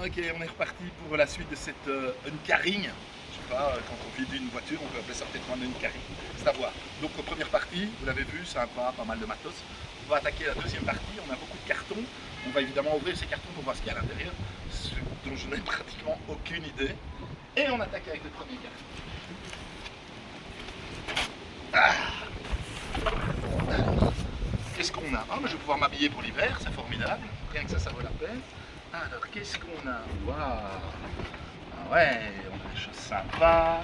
Ok, on est reparti pour la suite de cette uncarring. Je sais pas, quand on vide une voiture, on peut appeler ça peut-être un uncarring. C'est à voir. Donc, première partie, vous l'avez vu, sympa, pas mal de matos. On va attaquer la deuxième partie, on a beaucoup de cartons. On va évidemment ouvrir ces cartons pour voir ce qu'il y a à l'intérieur, ce dont je n'ai pratiquement aucune idée. Et on attaque avec le premier carton. Alors, qu'est-ce qu'on a? Ah, mais je vais pouvoir m'habiller pour l'hiver, c'est formidable. Rien que ça vaut la peine. Alors, qu'est-ce qu'on a? Waouh! Ah ouais, on a des choses sympas.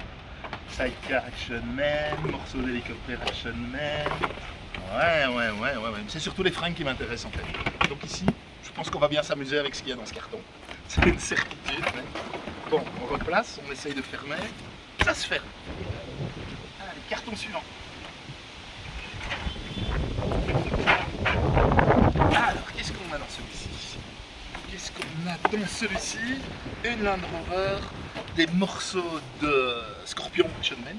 Sidecar Action Man, morceau d'hélicoptère Action Man. Ouais. C'est surtout les fringues qui m'intéressent en fait. Donc ici, je pense qu'on va bien s'amuser avec ce qu'il y a dans ce carton. C'est une certitude. Bon, on replace, on essaye de fermer. Ça se ferme. Allez, carton suivant. Alors, qu'est-ce qu'on a dans celui-ci? Qu'est-ce qu'on a dans celui-ci? Une Land Rover, des morceaux de Scorpion Action Man.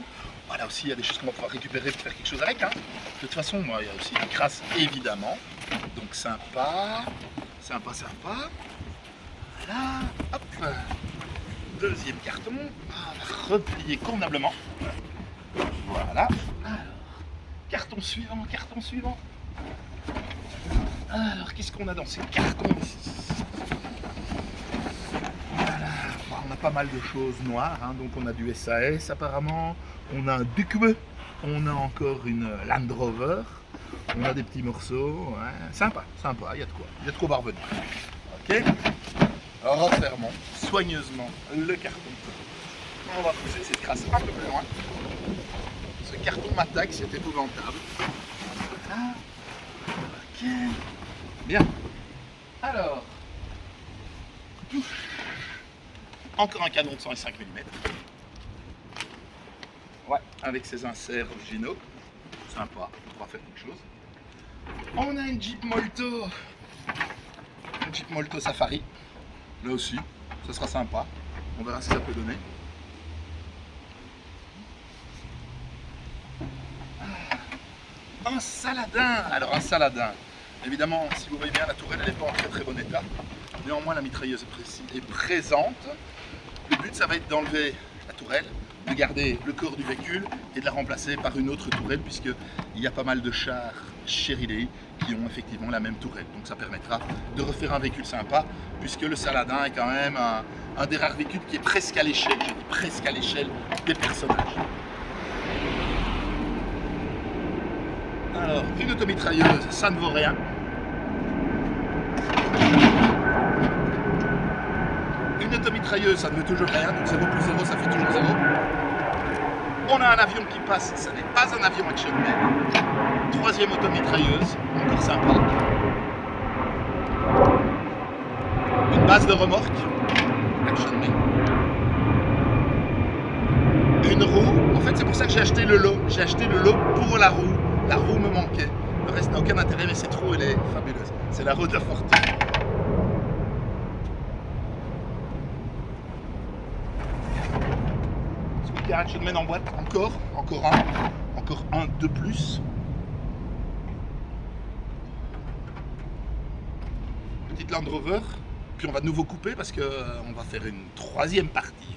Voilà aussi, il y a des choses qu'on va pouvoir récupérer pour faire quelque chose avec. Hein. De toute façon, moi, il y a aussi des crasses, évidemment. Donc sympa. Voilà, hop. Deuxième carton. On va replier convenablement. Voilà. Alors, carton suivant. Alors, qu'est-ce qu'on a dans ces cartons ici? Voilà, on a pas mal de choses noires, hein. Donc on a du SAS apparemment, on a un Ducube, on a encore une Land Rover, on a des petits morceaux, ouais. Sympa, il y a de quoi barbenner. Ok, refermons soigneusement le carton. On va pousser cette crasse un peu plus loin. Ce carton m'attaque, c'est épouvantable. Voilà. Ok. Bien. Alors, encore un canon de 105 mm. Ouais, avec ses inserts originaux. Sympa, on va faire quelque chose. On a une Jeep Molto. Une Jeep Molto Safari. Là aussi, ça sera sympa. On verra ce que ça peut donner. Un Saladin. Alors un Saladin. Évidemment, si vous voyez bien, la tourelle elle n'est pas en très bon état. Néanmoins, la mitrailleuse est présente. Le but, ça va être d'enlever la tourelle, de garder le corps du véhicule et de la remplacer par une autre tourelle, puisqu'il y a pas mal de chars Chery qui ont effectivement la même tourelle. Donc ça permettra de refaire un véhicule sympa, puisque le Saladin est quand même un des rares véhicules qui est presque à l'échelle, je dis presque à l'échelle des personnages. Alors, une automitrailleuse, ça ne vaut rien. Une automitrailleuse, ça ne veut toujours rien, donc 0 plus 0, ça fait toujours 0. On a un avion qui passe, ça n'est pas un avion Action Man. Troisième automitrailleuse, encore sympa. Une base de remorque, Action Man. Une roue, en fait c'est pour ça que j'ai acheté le lot. J'ai acheté le lot pour la roue. La roue me manquait. Le reste n'a aucun intérêt, mais cette roue elle est fabuleuse. C'est la roue de la fortune. Action Man en boîte, encore un de plus. Petite Land Rover, puis on va de nouveau couper parce qu'on va faire une troisième partie.